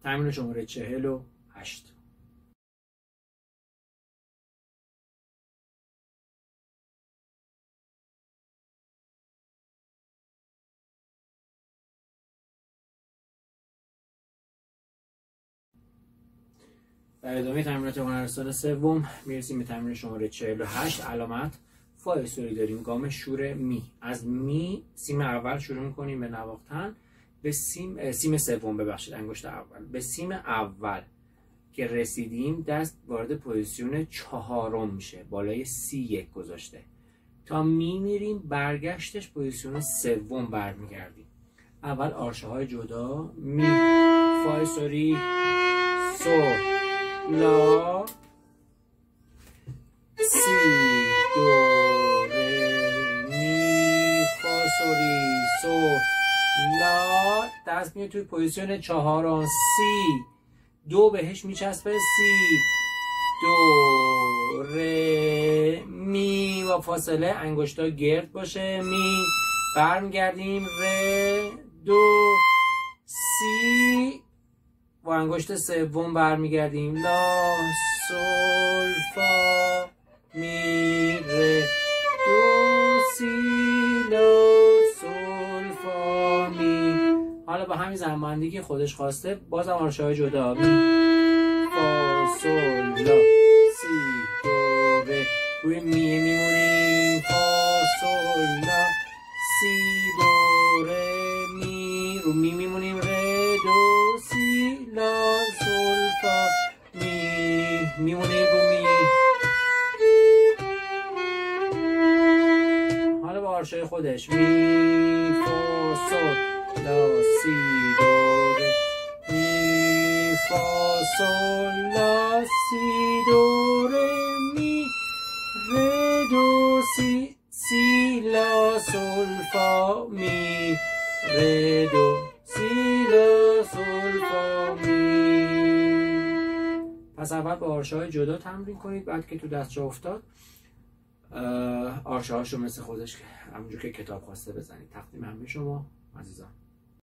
تمرین شماره 48. در ادامه تمرینات هنرستان سوم میرسیم به تمرین شماره 48. علامت فا سوری داریم. گام شور می. از می سیم اول شروع میکنیم به نواختن به سیم سوم، ببخشید انگشت اول به سیم اول که رسیدیم دست وارد پوزیشن چهارم میشه، بالای C1 گذاشته. تا می میریم برگشتش پوزیشن سوم برمیگردیم. اول آرشه های جدا، می، فا سوری، سو، لا، سی، دو، ره، می، فا سوری، سو، لا. دست میاد توی پوزیشن چهارم، سی، دو بهش میچسبه، سی، دو، ره، می و فاصله انگشتا گرد باشه، می، برمیگردیم، ره، دو، سی و انگشت سوم برمیگردیم، لا، سول، فا، می، ره، دو، سی، لا، سول، فا، می. حالا با همین زماندی که خودش خواسته بازم آرشه های جدا، می، فا، سول، لا، سی، دو، ره، روی می میمونیم، فا، سول، لا، سی، دو، ره، می، رو می میمونیم، ره، دو، سی، لا، سول، فا، می، میمونیم رو می. حالا با آرشه خودش، می، فا، سول، لا، سی، دو، ره، می، فا، سول، لا، سی، دو، ره، می، ره، دو، سی، سی، لا، سول، فا، می، ره، دو، سی، لا، سول، فا، می. پس اول با آرشه های جدا تمرین کنید، بعد که تو دست جا افتاد آرشه هاشو مثل خودش همونجور که کتاب خواسته بزنید. تقدیم همه شما عزیزان.